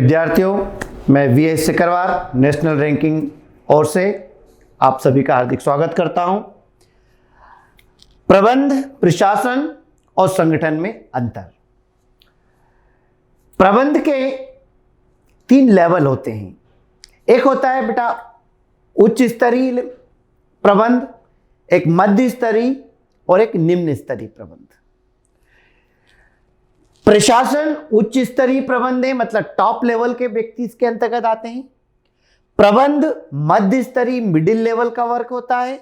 विद्यार्थियों, मैं VS Sikarwar national ranking ओर से आप सभी का हार्दिक स्वागत करता हूं। प्रबंध, प्रशासन और संगठन में अंतर। प्रबंध के 3 लेवल होते हैं। एक होता है बेटा उच्च स्तरीय प्रबंध, एक मध्य स्तरीय और एक निम्न स्तरीय प्रबंध। प्रशासन उच्च स्तरीय प्रबंध है, मतलब टॉप लेवल के व्यक्ति इसके अंतर्गत आते हैं। प्रबंध मध्य स्तरीय मिडिल लेवल का वर्क होता है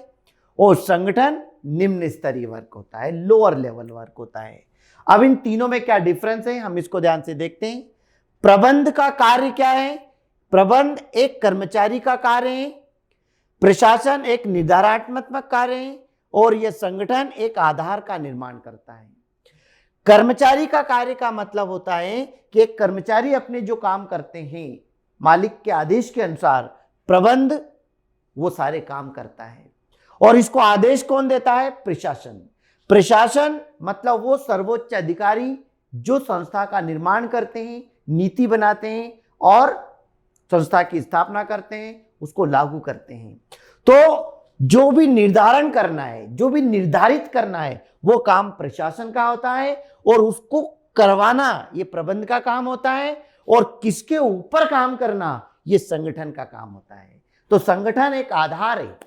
और संगठन निम्न स्तरीय वर्क होता है, लोअर लेवल वर्क होता है। अब इन तीनों में क्या डिफरेंस है, हम इसको ध्यान से देखते हैं। प्रबंध का कार्य क्या है? प्रबंध एक कर्मचारी का कार्य है, प्रशासन एक निर्धारणात्मक कार्य है और यह संगठन एक आधार का निर्माण करता है। कर्मचारी का कार्य का मतलब होता है कि एक कर्मचारी अपने जो काम करते हैं मालिक के आदेश के अनुसार, प्रबंध वो सारे काम करता है। और इसको आदेश कौन देता है? प्रशासन। प्रशासन मतलब वो सर्वोच्च अधिकारी जो संस्था का निर्माण करते हैं, नीति बनाते हैं और संस्था की स्थापना करते हैं, उसको लागू करते हैं। तो जो भी निर्धारण करना है, जो भी निर्धारित करना है, वो काम प्रशासन का होता है और उसको करवाना ये प्रबंध का काम होता है। और किसके ऊपर काम करना ये संगठन का काम होता है। तो संगठन एक आधार है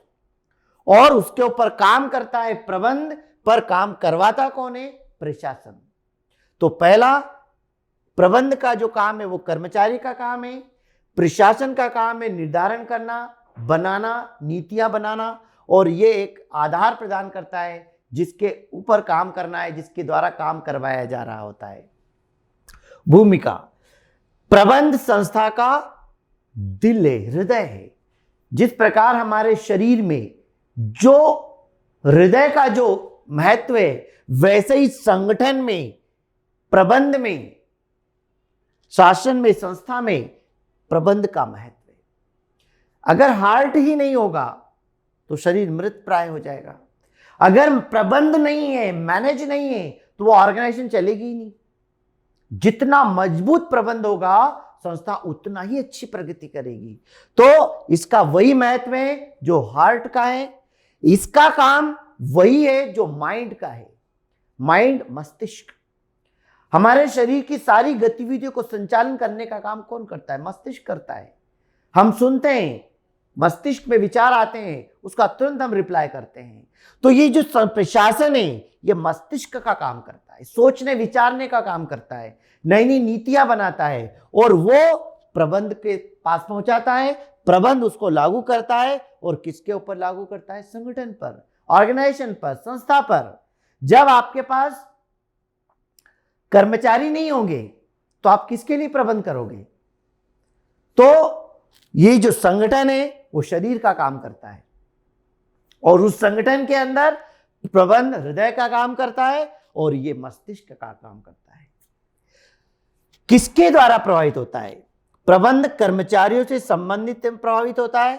और उसके ऊपर काम करता है प्रबंध, पर काम करवाता कौन है? प्रशासन। तो पहला प्रबंध का जो काम है वो कर्मचारी का काम है, प्रशासन का काम है निर्धारण करना, बनाना, नीतियां बनाना और ये एक आधार प्रदान करता है जिसके ऊपर काम करना है, जिसके द्वारा काम करवाया जा रहा होता है। भूमिका, प्रबंध संस्था का दिल है, हृदय है। जिस प्रकार हमारे शरीर में जो हृदय का जो महत्व है, वैसे ही संगठन में, प्रबंध में, शासन में, संस्था में प्रबंध का महत्व है। अगर हार्ट ही नहीं होगा तो शरीर मृत प्राय हो जाएगा। अगर प्रबंध नहीं है, मैनेज नहीं है, तो वो ऑर्गेनाइजेशन चलेगी ही नहीं। जितना मजबूत प्रबंध होगा संस्था उतना ही अच्छी प्रगति करेगी। तो इसका वही महत्व है जो हार्ट का है, इसका काम वही है जो माइंड का है। माइंड, मस्तिष्क। हमारे शरीर की सारी गतिविधियों को संचालन करने का काम कौन करता है? मस्तिष्क करता है। हम सुनते हैं, मस्तिष्क में विचार आते हैं, उसका तुरंत हम रिप्लाई करते हैं। तो ये जो प्रशासन है ये मस्तिष्क का काम करता है, सोचने विचारने का काम करता है, नई नई नीतियां बनाता है और वो प्रबंध के पास पहुंचाता है। प्रबंध उसको लागू करता है और किसके ऊपर लागू करता है? संगठन पर, ऑर्गेनाइजेशन पर, संस्था पर। जब आपके पास कर्मचारी नहीं होंगे तो आप किसके लिए प्रबंध करोगे? तो ये जो संगठन है वो शरीर का काम करता है और उस संगठन के अंदर प्रबंध हृदय का काम करता है और ये मस्तिष्क का काम करता है। किसके द्वारा प्रभावित होता है? प्रबंध कर्मचारियों से संबंधित प्रभावित होता है,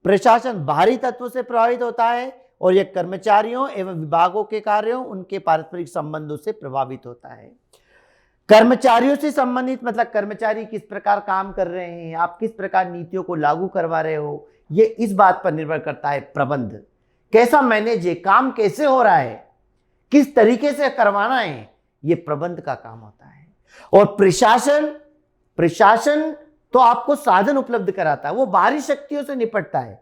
प्रशासन बाहरी तत्वों से प्रभावित होता है और यह कर्मचारियों एवं विभागों के कार्यों, उनके पारस्परिक संबंधों से प्रभावित होता है। कर्मचारियों से संबंधित मतलब कर्मचारी किस प्रकार काम कर रहे हैं, आप किस प्रकार नीतियों को लागू करवा रहे हो, ये इस बात पर निर्भर करता है। प्रबंध कैसा मैनेज है, काम कैसे हो रहा है, किस तरीके से करवाना है, ये प्रबंध का काम होता है। और प्रशासन, प्रशासन तो आपको साधन उपलब्ध कराता है, वो बाहरी शक्तियों से निपटता है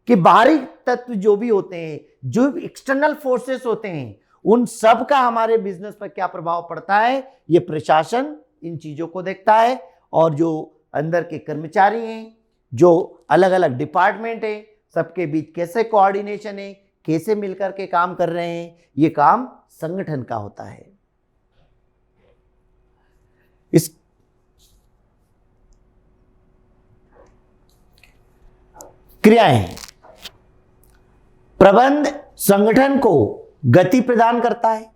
कि बाहरी तत्व जो भी होते हैं, जो एक्सटर्नल फोर्सेस होते हैं, उन सब का हमारे बिजनेस पर क्या प्रभाव पड़ता है, ये प्रशासन इन चीजों को देखता है। और जो अंदर के कर्मचारी हैं, जो अलग अलग डिपार्टमेंट है, सबके बीच कैसे कोऑर्डिनेशन है, कैसे मिलकर के काम कर रहे हैं, ये काम संगठन का होता है। इस क्रियाएं, प्रबंध संगठन को गति प्रदान करता है,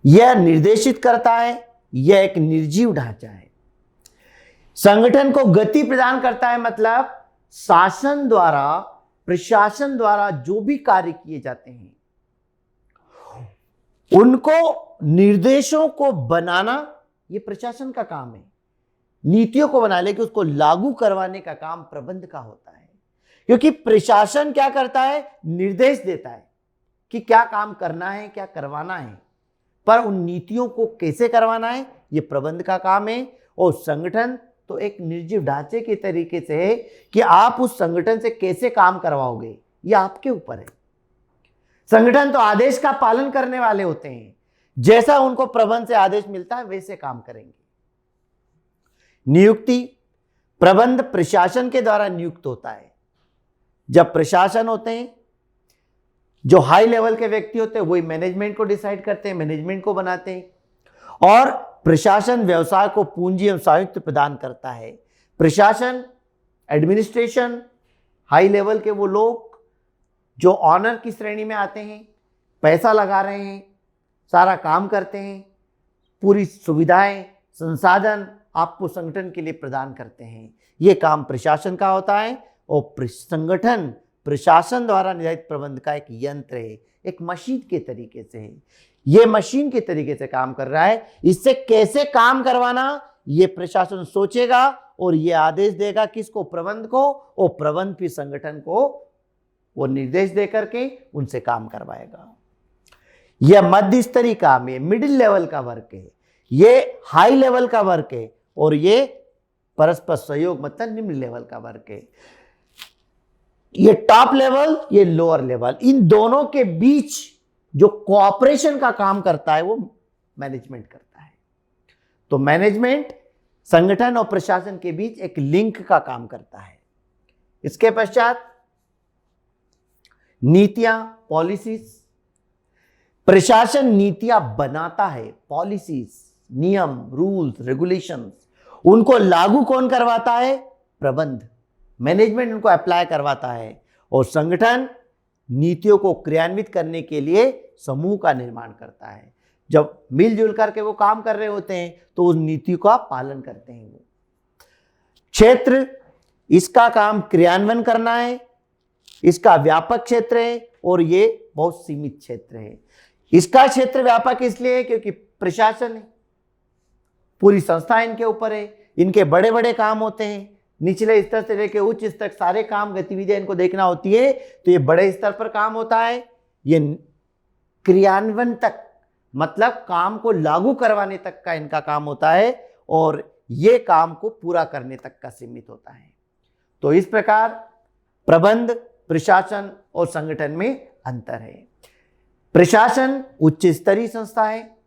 यह निर्देशित करता है, यह एक निर्जीव ढांचा है। संगठन को गति प्रदान करता है मतलब शासन द्वारा, प्रशासन द्वारा जो भी कार्य किए जाते हैं उनको, निर्देशों को बनाना ये प्रशासन का काम है। नीतियों को बना लेके उसको लागू करवाने का काम प्रबंध का होता है। क्योंकि प्रशासन क्या करता है, निर्देश देता है कि क्या काम करना है, क्या करवाना है, पर उन नीतियों को कैसे करवाना है ये प्रबंध का काम है। और संगठन तो एक निर्जीव ढांचे के तरीके से है कि आप उस संगठन से कैसे काम करवाओगे ये आपके ऊपर है। संगठन तो आदेश का पालन करने वाले होते हैं, जैसा उनको प्रबंध से आदेश मिलता है वैसे काम करेंगे। नियुक्ति प्रबंध प्रशासन के द्वारा नियुक्त होता है। जब प्रशासन होते हैं, जो हाई लेवल के व्यक्ति होते हैं वही मैनेजमेंट को डिसाइड करते हैं, मैनेजमेंट को बनाते हैं। और प्रशासन व्यवसाय को पूंजी एवं स्वामित्व प्रदान करता है। प्रशासन, एडमिनिस्ट्रेशन, हाई लेवल के वो लोग जो ऑनर की श्रेणी में आते हैं, पैसा लगा रहे हैं, सारा काम करते हैं, पूरी सुविधाएं, संसाधन आपको संगठन के लिए प्रदान करते हैं, ये काम प्रशासन का होता है। और संगठन प्रशासन द्वारा निर्धारित प्रबंध का एक यंत्र है, एक मशीन के तरीके से है। ये मशीन के तरीके से काम कर रहा है। इससे कैसे काम करवाना ये प्रशासन सोचेगा और ये आदेश देगा किसको, प्रबंध को, और प्रबंध फिर संगठन को वो निर्देश दे करके उनसे काम करवाएगा। यह मध्य स्तरीय काम है, मिडिल लेवल का वर्क है, ये हाई लेवल का वर्क है, और ये परस्पर सहयोग मतलब निम्न लेवल का वर्क है। ये टॉप लेवल, ये लोअर लेवल, इन दोनों के बीच जो कोऑपरेशन का काम करता है वो मैनेजमेंट करता है। तो मैनेजमेंट संगठन और प्रशासन के बीच एक लिंक का काम करता है। इसके पश्चात नीतियां, पॉलिसीज। प्रशासन नीतियां बनाता है, पॉलिसीज, नियम, रूल्स, रेगुलेशंस, उनको लागू कौन करवाता है, प्रबंध, मैनेजमेंट उनको अप्लाई करवाता है। और संगठन नीतियों को क्रियान्वित करने के लिए समूह का निर्माण करता है। जब मिलजुल करके वो काम कर रहे होते हैं तो उस नीति का पालन करते हैं वो। क्षेत्र, इसका काम क्रियान्वयन करना है, इसका व्यापक क्षेत्र है और ये बहुत सीमित क्षेत्र है। इसका क्षेत्र व्यापक इसलिए है क्योंकि प्रशासन है, पूरी संस्था इनके ऊपर है, इनके बड़े बड़े काम होते हैं, निचले स्तर से लेकर उच्च स्तर तक सारे काम गतिविधियां इनको देखना होती है, तो ये बड़े स्तर पर काम होता है। ये क्रियान्वयन तक मतलब काम को लागू करवाने तक का इनका काम होता है और ये काम को पूरा करने तक का सीमित होता है। तो इस प्रकार प्रबंध, प्रशासन और संगठन में अंतर है। प्रशासन उच्च स्तरीय संस्था है,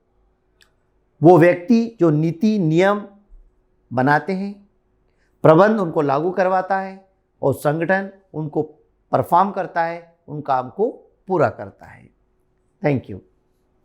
वो व्यक्ति जो नीति नियम बनाते हैं, प्रबंध उनको लागू करवाता है और संगठन उनको परफॉर्म करता है, उन काम को पूरा करता है। Thank you.